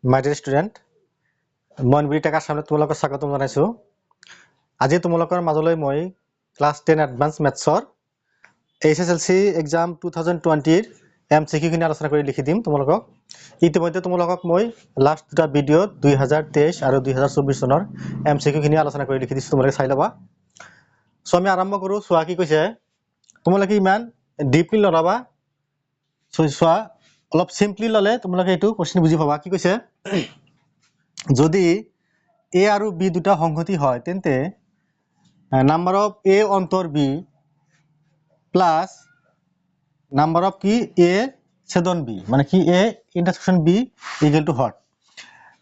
My dear student, মই বিৰি টাকাৰ সামনে তোমালোকক স্বাগতম জনাইছো। আজি তোমালোকৰ মাজলৈ মই ক্লাস 10 এডভান্স ম্যাথছৰ HSLC এক্সাম 2020 MCQ খিনি আলোচনা কৰি লিখি দিম তোমালোকক। ইতিমধ্যে তোমালোকক মই লাষ্ট দুটা ভিডিঅ 2023 আৰু 2024 চনৰ MCQ খিনি আলোচনা কৰি লিখি দিছো, তোমালোকে চাই লবা। সো আমি আৰম্ভ কৰো। সোৱা কি কৈছে, তোমালোকে ইমান ডিপলি লৰাবা, সোৱা অলপ সিম্পলি ললে তোমালোকে এইটো কোশ্চেন বুজি পাবা। কি কৈছে, যদি A আৰু B দুটা সংহতি হয় তেন্তে নাম্বার অফ A অন্তর B প্লাস নাম্বার অফ কি A ছেদন B, মানে কি A intersection B equal too hot.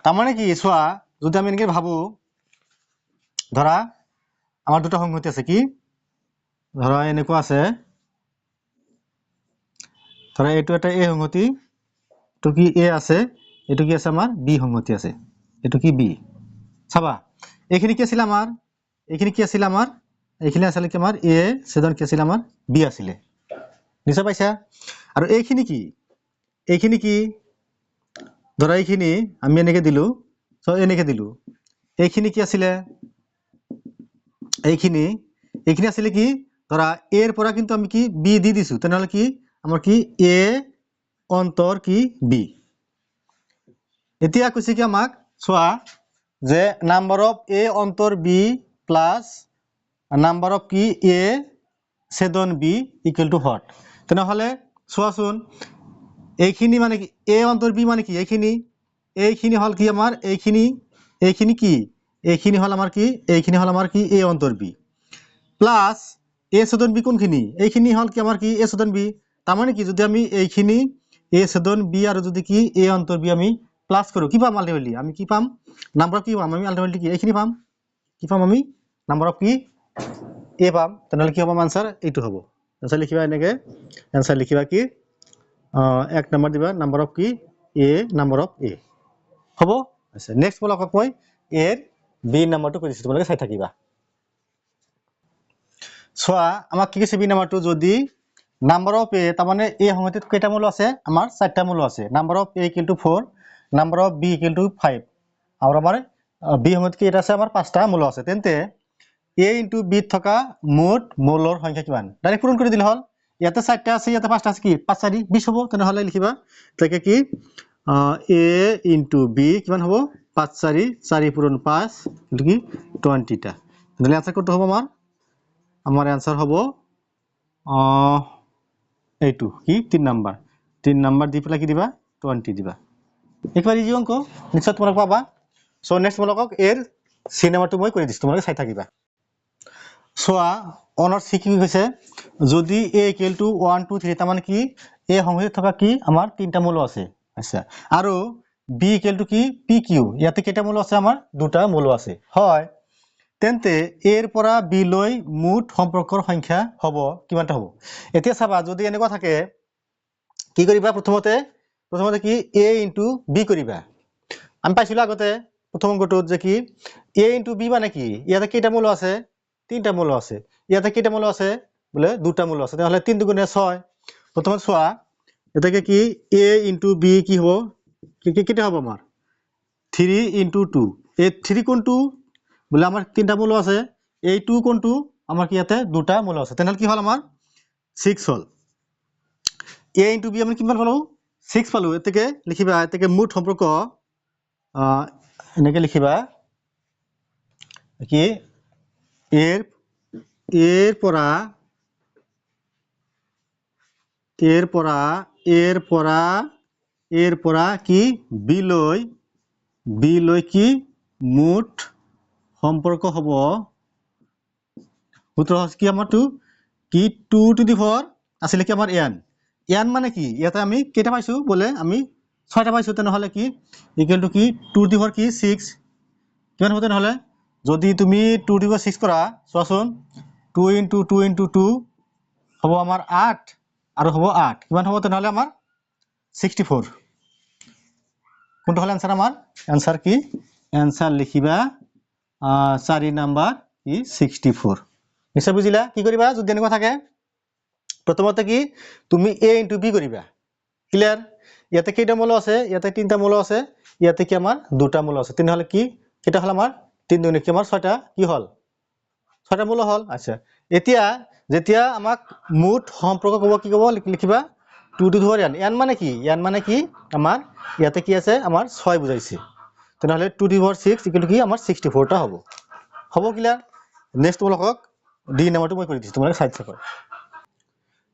তার মানে কি সোয়া, যদি আমি এনেকে ভাবো, ধরা আমার দুটা সংহতি আছে, কি ধরা এনেকুৱা আছে, ধৰা এইটো এটা A সংহতি, এইটো কি A আছে, এইটো কি আছে আমাৰ B সংহতি আছে, এইটো কি B। চাবা এইখিনি কি আছিল আমাৰ, এইখিনি কি আছিল আমাৰ, এইখিনি আছিল কি আমাৰ A ছেদন কি আছিল আমাৰ B আছিলে, নিশ্চয় পাইছা। আৰু এইখিনি কি, এইখিনি কি, ধৰা এইখিনি আমি এনেকে দিলো, সো এনেকে দিলো, এইখিনি কি আছিলে, এইখিনি এইখিনি আছিলে কি, ধৰা A এৰ পৰা কিন্তু আমি কি B দি দিছো, তেনেহলে কি আমাৰ কি A অন্তৰ কি B। এতিয়া কৈছে কি আমাক চোৱা যে নাম্বাৰ অফ A অন্তৰ B প্লাস নাম্বাৰ অফ কি A ছেদন B equal too hot. তেনেহলে চোৱাচোন এইখিনি মানে কি A অন্তৰ B মানে কি, এইখিনি এইখিনি হল কি আমাৰ এইখিনি, এইখিনি কি এইখিনি হল আমাৰ কি, এইখিনি হল আমাৰ কি A অন্তৰ B প্লাস A ছেদন B কোনখিনি, এইখিনি হল কি আমাৰ কি A ছেদন B। তাৰ মানে কি যদি আমি এইখিনি A ছেদন B আৰু যদি কি A অন্তৰ B আমি প্লাস কৰো, কি পাম আলটিমেটলি, আমি কি পাম নাম্বার অফ কি পাম, আমি আলটিমেটলি কি এইখিনি পাম, কি পাম আমি নাম্বার অফ কি A পাম। তেনেহলে কি হ'ব আনসার এইটো হ'ব। আনসার লিখিবা এনেকে, আনসার লিখিবা কি এক নাম্বার দিবা নাম্বার অফ কি A, নাম্বার অফ A হ'ব। আচ্ছা নেক্সট বলকক মই এর B নাম্বারটো কৈ দিছো, তোমালোকে চাই থাকিবা। সোয়া আমাক কি কৈছে B নাম্বারটো, যদি নাম্বার অফ A, তার মানে A সংহতিত কেইটা মূল আছে, আমার 4টা মূল আছে। Number of A equal to 4, number of B equal to 5, আর আমার B সংহতিত কেইটা আছে, আমার 5টা মূল আছে। তেন্তে A ইনটু B থকা মুঠ মূলৰ সংখ্যা কিমান, ডাইরেক্ট পূরণ করে দিলে হল। ইয়াতে 4টা আছে, ইয়াতে 5টা আছে, কি 5 4 20 হ'ব। তেনেহলে লিখিবা তাকে কি A ইনটু B কিমান হ'ব, 5 4 4 পূরণ 5 কিন্তু কি 20টা। তাহলে আনসার কত হ'ব আমার, আমার आंसर হব এইটো কি 3 নাম্বার, 3 নাম্বার দি পেলাই কি দিবা 20 দিবা। একবার ইজি অঙ্ক নিশ্চয় তোমালোক পাবা। সো নেক্সট তোমালোকক এর সি নাম্বারটো মই কৰি দিছো, তোমালোকে চাই থাকিবা। সোয়া অনার সি কি কৈছে, যদি A ইকুয়াল টু 1 2 3, তার মানে কি A সংহতিত থকা কি আমার 3টা মূল আছে। আচ্ছা আৰু B ইকুয়াল টু কি PQ, ইয়াতে কেইটা মূল আছে, আমাৰ 2টা মূল আছে হয়। তেন্তে এৰ পৰা B লৈ মুঠ সম্পৰ্কৰ সংখ্যা হ'ব কিমানটা হ'ব। এতিয়া চাবা যদি এনেকুৱা থাকে, কি কৰিবা প্ৰথমতে কি A ইনটু B কৰিবা। আমি পাইছিলো আগতে প্ৰথম অংকটোত যে কি A ইনটু B মানে কি, ইয়াতে কেইটা মূল আছে, 3টা মূল আছে, ইয়াতে কেইটা মূল আছে বোলে 2টা মূল আছে, তাহলে 3 দুগুণে 6। প্রথমে চোৱা এটাকে কি A ইনটু B কি হ'ব, কেইটা হ'ব আমাৰ 3 ইনটু 2, এই 3 কোনটো বলে আমার 3টা মূল আছে, এই 2 কোনটো আমার কি ইয়াতে 2টা মূল আছে, তেনেহলে কি হল আমার 6 হল। A ইনটু B আমি কিমান পালো 6 পালো। এতেকে লিখিবা, এতেকে মুঠ সম্পর্ক এনেকে লিখিবা কি এর এর পৰা এৰ পৰা এৰ পৰা এৰ পৰা কি B লৈ কি মুঠ সম্পর্ক হব, সূত্র কি আমার কি 2 টু দি 4 আসলে কি আমার n মানে কি ইয়াতে আমি কেইটা পাইছো বলে আমি 6টা পাইছো, তেনেহলে কি ইকুয়াল টু কি 2 টু দি 4 কি 6 কিমান হ'ব। তেনেহলে যদি তুমি 2 টু দি 4 6 কৰা, চোৱাচোন 2 ইনটু 2 ইনটু 2 হ'ব আমাৰ 8 আৰু হ'ব 8 কিমান হ'ব, তেনেহলে আমাৰ 64। কোনটো হল आंसर আমার, आंसर কি आंसर লিখিবা 4 নাম্বার কি 64। নিশ্চয় বুঝিলা। কি কৰিবা যদি এনেকুৱা থাকে, প্ৰথমতে কি তুমি A ইনটু B কৰিবা, ক্লিয়ার। ইয়াতে কেইটা মূল আছে ইয়াতে তিনটা মূল আছে ইয়াতে কি আমার দুটা মূল আছে তেনেহলে কি কেটা হল আমার 3 দুগুণে কি আমার 6টা কি হল 6টা মূল হল আচ্ছা এতিয়া যেতিয়া আমাক মুঠ সম্পৰ্ক কব কি কব লিখিবা 2 টু দি পাৱাৰ n মানে কি আমাৰ ইয়াতে কি আছে আমাৰ 6 বুজাইছে তেনেহলে 2 to the power 6 equal to কি আমাৰ 64 টা হ'ব হ'ব ক্লিয়াৰ নেক্সট তোমালোকক ডি নাম্বাৰটো মই কৰি দিছো তোমালোকে চাই থাকক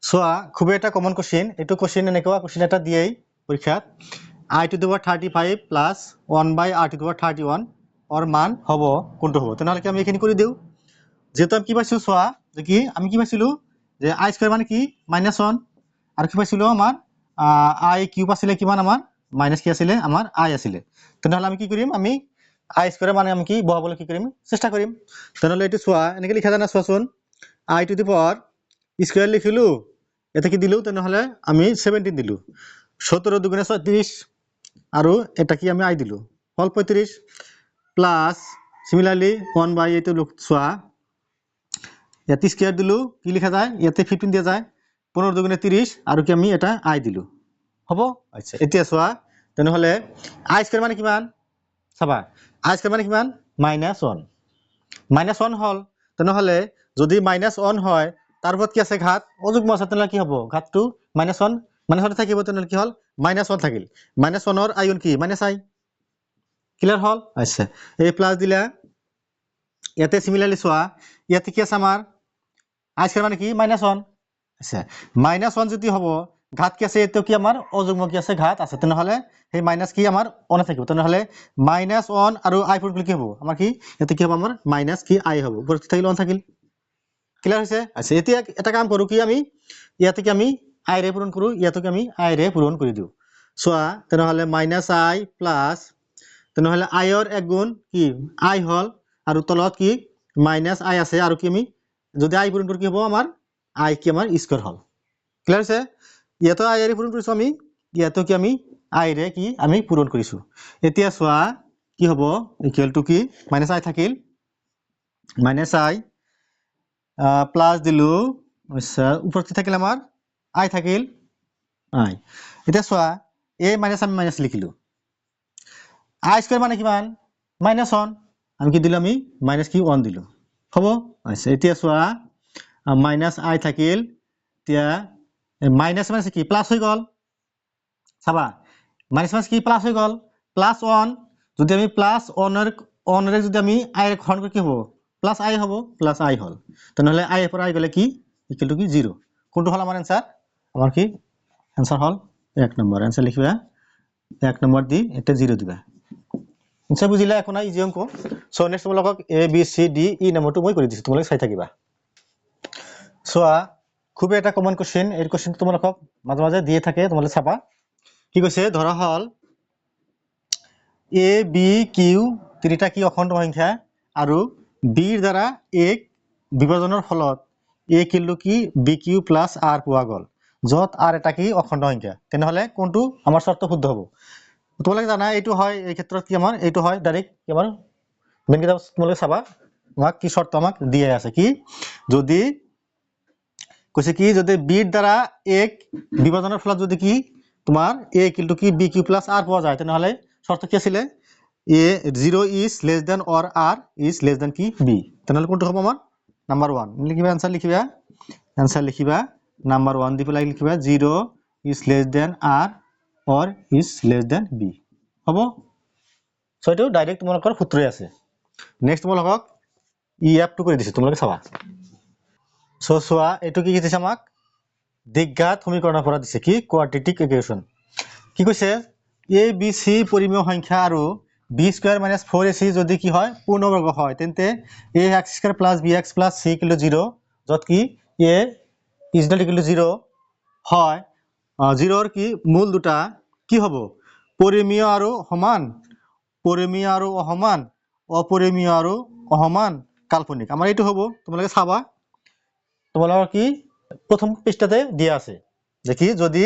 সোয়া খুব এটা কমন কোশ্চেন এটো কোশ্চেন এনেকুৱা কোশ্চেন এটা দিয়েই পৰীক্ষাত I to the power 35 plus 1 by R to the power 31 or মান হ'ব কোনটো হ'ব তেনেহলে কি আমি এখিনি কৰি দিও যেটো আমি কি পাইছো সোয়া যে কি আমি কি পাইছিলো যে I স্কয়ার মানে কি -1 আৰু কি পাইছিলো আমাৰ I কিউব আছিল কিমান আমাৰ মাইনাস কি আছিল আমাৰ I আছিল তেনেহলে আমি কি কৰিম আমি I স্কয়াৰ মানে আমি কি বহাবলৈ কি কৰিম চেষ্টা কৰিম তেনেহলে এটো সোয়া এনেকে লিখা জানা সোয়াচোন I to the power square লিখিলো এটা কি দিলো তেনেহলে আমি 17 দিলো 17 দুগুণে 36 আৰু এটা কি আমি I দিলো হল 35 প্লাস সিমিলাৰলি 1 বাই এটো লোকছোৱা ইয়াতে স্কয়ার দিলো কি লিখা যায় ইয়াতে 15 দিয়া যায় 15 দুগুণে 30 আৰু কি আমি এটা I দিলো হ'ব আচ্ছা এতিয়া চোৱা তেনেহলে I স্কয়াৰ মানে কিমান চাবা I স্কয়াৰ মানে কিমান -1 হল তেনেহলে যদি -1 হয় তাৰ ওপৰত কি আছে ঘাত অযুগ্ম আছে তেনেহলে কি হ'ব ঘাতটো -1 থাকিব তেনেহলে কি হল -1 থাকিল -1 ৰ আইন কি -I ক্লিয়ার হল আচ্ছা এই প্লাস দিলা ইয়াতে সিমিলারলি সোয়া ইয়াতে কি আছে আমার I স্কয়ার মানে কি -1 আচ্ছা -1 যদি হ'ব ঘাত কি আছে এটো কি আমার অযুগ্ম কি আছে ঘাত আছে তেনেহলে সেই মাইনাস কি আমার অন থাকিব তেনেহলে -1 আৰু I পূৰণ কি হ'ব আমাৰ কি ইয়াতে কি হ'ব আমাৰ মাইনাস কি I হ'ব উপৰ কি থাকিল অন থাকিল ক্লিয়াৰ হৈছে আচ্ছা এতিয়া এটা কাম কৰো কি আমি ইয়াতে কি আমি I ৰে পূৰণ কৰো ইয়াতে কি আমি I ৰে পূৰণ কৰি দিও সোয়া তেনেহলে -I প্লাস তেনেহলে I ৰ এক গুণ কি I হল আৰু তলত কি -I আছে আৰু কি আমি যদি I পূৰণ কৰো কি হ'ব আমাৰ I কি আমাৰ স্কয়াৰ হল ক্লিয়াৰ হৈছে ইয়াতে I ৰে পূৰণ কৰিছো আমি ইয়াতে কি আমি I ৰে কি আমি পূৰণ কৰিছো এতিয়া সোয়া কি হ'ব ইকুৱেল টু কি -I থাকিল -I প্লাস দিলো আচ্ছা উপৰতে থাকিল আমাৰ I থাকিল I এতিয়া সোয়া এই মাইনাস আমি মাইনাস লিখিলো I স্কয়ার মানে কিমান -1 আমি কি দিলো আমি মাইনাস কি 1 দিলো হ'ব আচ্ছা এতিয়া সোয়া -I থাকিল এতিয়া মাইনাস মানে কি প্লাস হৈ গল চাবা মাইনাস কি প্লাস হৈ গল +1 যদি আমি +1 ৰে যদি আমি I ৰে হৰণ কৰি কি হ'ব +I হ'ব +I হল তেনেহলে I এর পর I গলে কি ইকুয়াল টু কি 0 কোনটো হল আমাৰ आंसर আমাৰ কি आंसर হল 1 নম্বৰ आंसर লিখিবা 1 নম্বৰ দি এটা 0 দিবা নিশ্চয় বুজিলা এখন ইজি অংক সো নেক্সট তোমালোকক A B C D E নম্বৰটো মই কৰি দিছো তোমালোকে চাই থাকিবা সোয়া খুব এটা কমন কোশ্চেন এই কোশ্চেনটো তোমালোকক মাঝে মাঝে দিয়ে থাকে তোমালোকে চাবা কি কৈছে ধৰা হল A B Q তিনিটা কি অখণ্ড সংখ্যা আৰু B ৰ দ্বাৰা এক বিভাজনৰ ফলত A কিলো কি BQ প্লাস R পোৱা গল যত R এটা কি অখণ্ড সংখ্যা তেনেহলে কোনটো আমাৰ শৰ্ত শুদ্ধ হ'ব তোমালোকে জানা এইটো হয় এই ক্ষেত্ৰত কি আমাৰ এইটো হয় ডাইৰেক্ট কি আমাৰ মেন কিতাপ তোমালোকে চাবা আমাক কি শৰ্ত আমাক দিয়ে আছে কি যদি কৈছে কি যদি B ৰ দ্বাৰা এক বিভাজনৰ ফলত যদি কি তোমাৰ A কিলো কি BQ প্লাস R পোৱা যায় তেনেহলে শর্ত কি আছিল A0 is less than or R is less than কি B তেনেহলে কোনটো হ'ব আমাৰ নাম্বার 1 লিখিবা आंसर লিখিবা নাম্বার 1 দি পেলাই লিখিবা 0 is less than R or is less than B হ'ব সো এটো ডাইরেক্ট তোমালোকৰ সূত্ৰই আছে নেক্সট তোমালোকক EF টো কৰি দিছো তোমালোকে চাবা সো সোয়া এটো কি দিছে আমাক দ্বিঘাত সমীকৰণৰ পৰা দিছে কি কোয়াড্ৰেটিক ইকুৱেশ্যন কি কৈছে A B C পৰিমেয় সংখ্যা আৰু b স্কয়ার মাইনাস 4ac যদি কি হয় পূর্ণবর্গ হয় তেন্তে ax square plus bx plus c equal to 0 যত কি a is not equal to 0 হয় 0 এর কি মূল দুটা কি হবে পরিমেয় আর সমান অপরিমেয় আর অসমান কাল্পনিক আমার এইটো হবে তোমালোকে চাবা তোমালোকৰ কি প্রথম পৃষ্ঠাতে দিয়া আছে যে কি যদি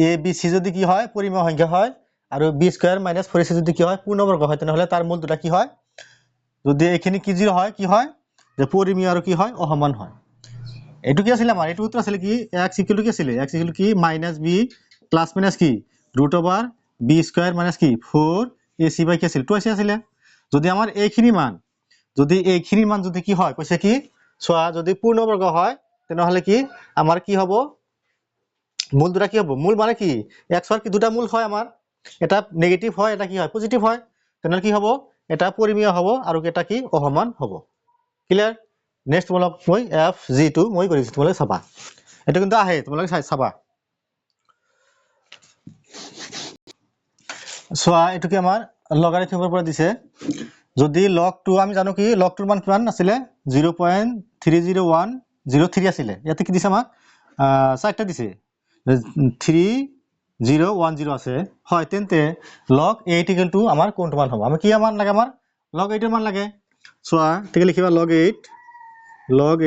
a b c যদি কি হয় পরিমেয় সংখ্যা হয় আৰু b স্কয়ার মাইনাস 4ac যদি কি হয় পূর্ণবর্গ হয় তেনেহলে তার মূল দুটা কি হয় যদি এখানে কি 0 হয় কি হয় যে পরিমেয় আর কি হয় অসমান হয় এটু কি আছিল আমাৰ এটু উত্তৰ আছিল কি x ইকুয়াল টু কি আছিল x ইকুয়াল কি -b প্লাস মাইনাস কি root over B square minus কি 4ac বাই কি আছিল 2ac আছিল যদি আমাৰ এইখিনি মান যদি কি হয় কৈছে কি সোয়া যদি পূৰ্ণবৰ্গ হয় তেনেহলে কি আমাৰ কি হ'ব মূল দুটা কি হ'ব মূল মানে কি x ৰ কি দুটা মূল হয় আমাৰ এটা নেগেটিভ হয় এটা কি হয় পজিটিভ হয় তেনেহলে কি হ'ব এটা পৰিমেয় হ'ব আৰু এটা কি অসমান হ'ব ক্লিয়াৰ নেক্সট তোমালোক মই fg2 মই কৰিছো তোমালোকে চাবা এটা কিন্তু আহে তোমালোকে চাবা সোয়া এটো কি আমাৰ লগাৰিথমৰ পৰা দিছে যদি log 2 আমি জানো কি log 2 ৰ মান কিমান আছিল 0.30103 আছিল ইয়াতে কি দিছে আমাক চাৰটা দিছে 3010 আছে হয় তেন্তে log 8 ইকুয়াল টু আমাৰ কোনটো মান হ'ব আমি কি মান লাগে আমাৰ log 8 এর মান লাগে সোয়া ঠিক লিখিবা log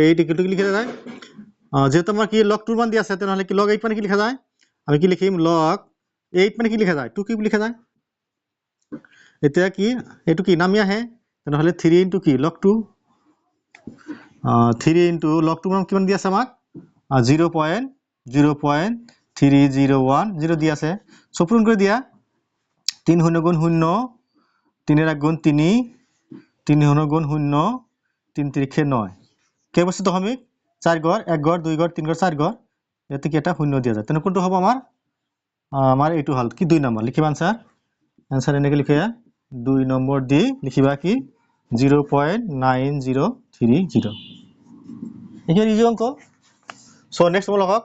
8 ইকুয়াল টু কি লিখা যায় যেহেতু আমাৰ কি log 2 ৰ মান দি আছে তেনেহলে কি log 8 মানে কি লিখা যায় আমি কি লিখিম log 8 মানে কি লিখা যায় 2 কি লিখা যায় এতিয়া কি এটো কি নামি আহে তেনেহলে 3 ইনটু কি log 2 3 ইনটু log 2 মান কিমান দি আছে আমাক 0.3010 দি আছে সো পূরণ করে দিয়া 3 0 গুণ 0 3 এর গুণ 3 3 0 গুণ 0 3 3 9 কে বস্তু দশমিক 4 গড় 1 গড় 2 গড় 3 গড় 4 গড় এতে কি এটা 0 দিয়া যায় তেনে কোনটো হবে আমার এইটো হল কি 2 নম্বৰ লিখিবা आंसर এনেকে লিখে 2 নম্বৰ দি লিখিবা কি 0.9030 এখানে ইজি অঙ্ক সো নেক্সট তোমালোকক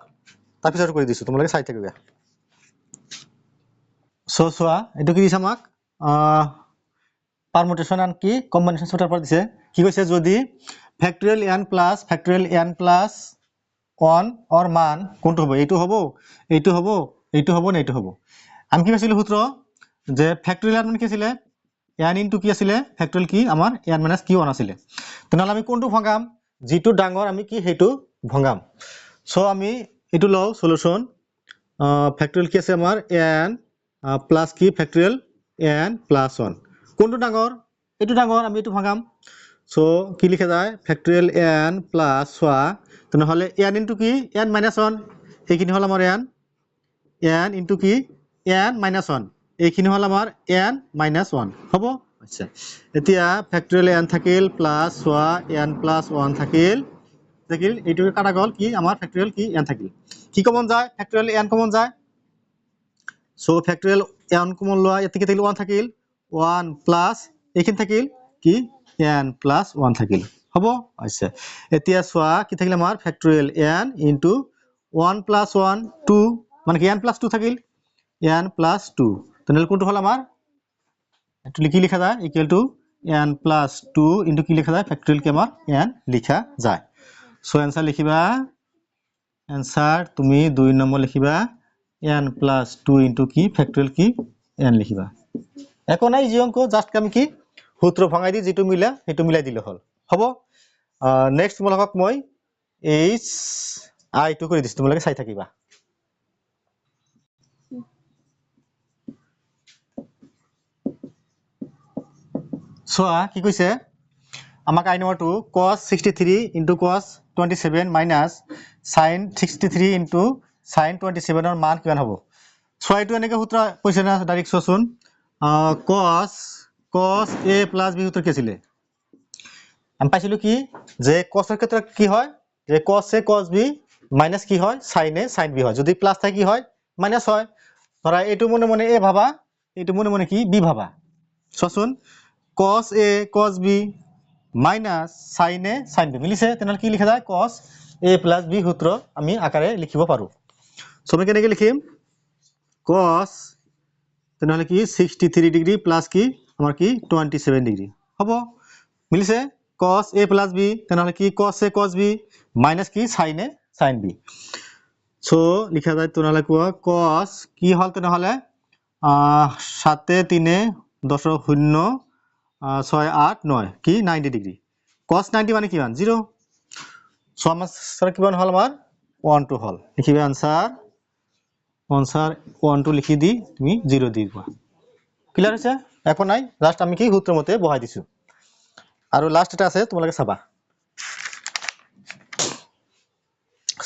তাৰ পিছত কৰি দিছো তোমালোকে চাই থাকিবা সো সোয়া এটো কি দিছে আমাক পারমুটেশন এন্ড কি কম্বিনেশন সূত্ৰৰ পৰা দিছে কি কৈছে যদি ফ্যাক্টৰিয়েল n plus 1 or মান কোনটো হ'ব এইটো হ'ব এইটো হ'ব এইটো হ'ব না এইটো হ'ব আমি কি পাইছিলো সূত্র যে ফ্যাক্টৰিয়েল মানে কি আছিল n ইনটু কি আছিল ফ্যাক্টৰিয়েল কি আমাৰ n - q1 আছিল তেনহলে আমি কোনটো ভঙ্গাম যেটো ডাঙৰ আমি কি হেতু ভঙ্গাম সো আমি এটো লও সলিউশন ফ্যাক্টৰিয়েল কি আছে আমাৰ n প্লাস কি ফ্যাক্টৰিয়েল n plus 1 কোনটো ডাঙৰ এটো ডাঙৰ আমি এটো ভঙ্গাম সো কি লিখা যায় ফ্যাক্টৰিয়েল n plus 1 তেনহলে n ইনটু কি n - 1 এইখিনি হল আমাৰ n ইনটু কি n - 1 এইখিনি হল আমাৰ n - 1 হ'ব আচ্ছা এতিয়া ফ্যাক্টৰিয়েল n থাকিল প্লাস n plus 1 থাকিল এইটো কাটা গল কি আমাৰ ফ্যাক্টৰিয়েল কি n থাকিল কি কমন যায় ফ্যাক্টৰিয়েল n কমন যায় সো ফ্যাক্টৰিয়েল n কমন লোৱা এতে কি থাকিল 1 থাকিল 1 প্লাস এইখিনি থাকিল কি n plus 1 থাকিল হ'ব আচ্ছা এতিয়া সোয়া কি থাকিল আমাৰ ফ্যাক্টৰিয়েল n ইনটু 1 plus 1 2 মানে কি n plus 2 থাকিল n plus 2 তেনহলে কোনটো হল আমাৰ এটো কি লিখা যায় equal to n plus 2 into কি লিখা যায় ফ্যাক্টরিয়েল কি আমাৰ n লিখা যায় সো आंसर লিখিবা आंसर তুমি 2 নম্বৰ লিখিবা n plus 2 ইনটু কি ফ্যাক্টরিয়েল কি n লিখিবা একো নাই জি অঙ্ক জাস্ট আমি কি সূত্র ভাঙাই দি যেটো মিলা হেতু মিলাই দিলে হল হ'ব নেক্সট তোমালোকক মই h i টু কৰি দিছো তোমালোকে চাই থাকিবা সোয়া কি কইছে আমাক আই number 2 cos 63 into cos 27 minus sin 63 into sin 27 ৰ মান কিমান হ'ব সোয়া এটো এনেকে সূত্ৰ কৈছে না ডাইৰেক্ট চোন cos a plus b সূত্ৰ কি আছিল আমি পাইছিলো কি যে cos এর ক্ষেত্রে কি হয় যে cos a cos b minus কি হয় sin a sin b হয় যদি প্লাস থাকে কি হয় মাইনাস হয় ধরা এটো মনে মনে a ভাবা এটো মনে মনে কি b ভাবা চোন cos a cos b minus sin a sin b মিলিছে তেনহলে কি লিখা যায় cos a plus b সূত্র আমি আকারে লিখিব পাৰো সো আমি কেনেকে লিখিম cos তেনহলে কি 63 ডিগ্ৰি প্লাস কি আমাৰ কি 27 ডিগ্রি হ'ব মিলিছে cos a plus b তেনহলে কি cos a cos b minus কি sin a sin b so লিখা যায় তেনহলে cos কি হল তেনহলে 7 3 10 0 6 8 9 কি 90 ডিগ্রি cos 90 মানে কি মান 0 সো আমাৰ স্যাৰ কি মান হল আমাৰ 1 2 হল লিখিবা आंसर 1 2 লিখি দি তুমি 0 দি দিবা ক্লিয়ার আছে একো নাই জাস্ট আমি কি সূত্র মতে বহাই দিছো আৰু লাস্ট এটা আছে তোমালোকে চাবা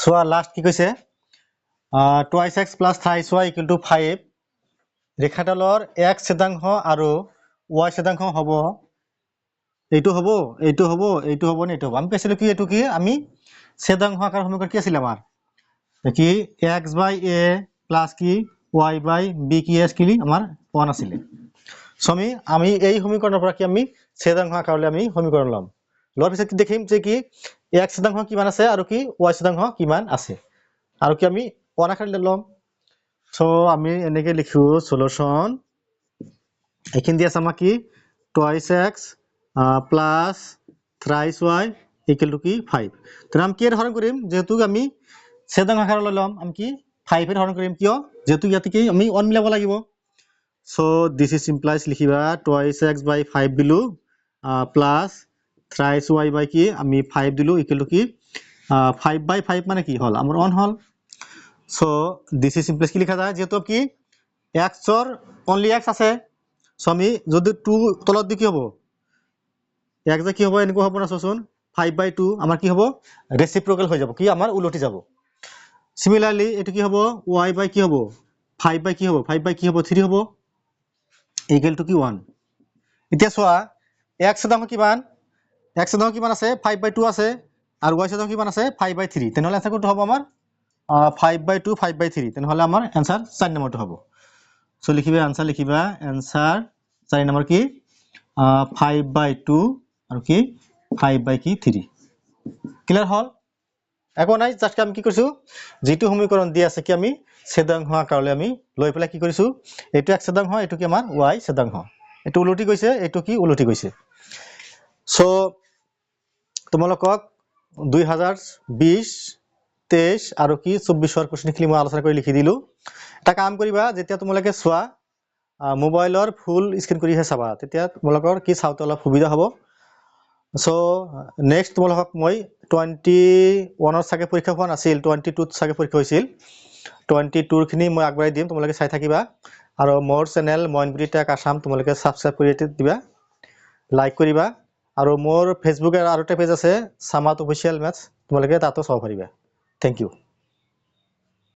সোয়া লাস্ট কি কৈছে 2x plus 3y equal to 5 ৰেখাডালৰ x ছেদাংশ আৰু y ছেদাংশ হ'ব এইটো হ'ব এইটো হ'ব এইটো হ'ব নে এইটো হ'ব আমি পাইছিলো কি এইটো কি আমি ছেদাংশ আকাৰ সমীকৰণ কি আছিল আমাৰ কি x by a plus কি y by b কি আছিল আমাৰ 1 আছিল সো আমি এই সমীকৰণৰ পৰা কি আমি ছেদাংশ আকাৰলৈ আমি সমীকৰণ লম লোৱাৰ পিছত কি দেখিম যে কি x ছেদাংশ কিমান আছে আৰু কি y ছেদাংশ কিমান আছে আৰু কি আমি 1 আকাৰলৈ লম সো আমি এনেকৈ লিখো সলিউশন এখান দিয়ে আছে আমাৰ কি 2x plus 3y equal to কি 5 তাহলে আমি কি এর হরণ করিম যেহেতু আমি ছেদাংশ আকারে লইলাম আমি কি 5 এর হরণ করিম কিয় যেহেতু ইয়াতে কি আমি 1 মিলাব লাগিব সো দিস ইজ ইমপ্লাইজ লিখিবা 2x by 5 Dilu plus 3y by কি আমি 5 দিলু ইকুয়াল টু কি 5 by 5 মানে কি হল আমার 1 হল সো দিস ইজ ইমপ্লাইজ কি লেখা যায় যেহেতু কি x এর অনলি x আছে সো আমি যদি 2 তলত দি কি হবে x যে কি হবে এনেকো হবে না সোসুন 5/2 আমার কি হবে রেসিপ্রোকাল হয়ে যাব কি আমার উলটি যাব সিমিলারলি এটা কি হবে y বাই কি হবে 5 বাই কি হবে 5 বাই কি হবে 3 হবে ইকুয়াল টু কি 1 এতিয়া সোয়া x ছেদাংশ কিমান x ছেদাংশ কিমান আছে 5/2 আছে আর y ছেদাংশ কিমান আছে 5/3 তেনহলে আনসার কত হবে আমার 5/2 5/3 তেনহলে আমার आंसर 4 নম্বরটো হবে সো লিখিবা आंसर লিখিবা आंसर 4 নম্বর কি 5/2 আর কি 5/3 ক্লিয়ার হল এখন নাই জাস্ট আমি কি কৰিছো যেটো সমীকৰণ দি আছে কি আমি ছেদাংশ আকাৰলৈ আমি লৈ পেলাই কি কৰিছো এটো x ছেদাংশ এটো কি আমাৰ y ছেদাংশ এটো উলটি গৈছে এটো কি উলটি গৈছে সো তোমালোকক 2020 23 আৰু কি 24 ৰ কোৱেশ্চন খিনি মই আলোচনা কৰি লিখি দিলো এটা কাম কৰিবা যেতিয়া তোমালোকে সোৱা মোবাইলৰ ফুল স্ক্ৰিন কৰিহে চাবা তেতিয়া তোমালোকৰ কি চাওতে অলপ সুবিধা হ'ব সো নেক্সট তোমালোকক মই 21 ৰ সাগে পৰীক্ষা হোৱা নাছিল 22 ত সাগে পৰীক্ষা হৈছিল 22 ৰ খিনি মই আগবাই দিম তোমালোকে চাই থাকিবা আৰু মোৰ চেনেল মইনগুৰি টেক আসাম তোমালোকে সাবস্ক্ৰাইব কৰি দিবা লাইক কৰিবা আৰু মোৰ ফেসবুকৰ আৰু এটা পেজ আছে সামাত অফিশিয়াল মেথছ তোমালোকে তাতো চাব পাৰিবা থ্যাংক ইউ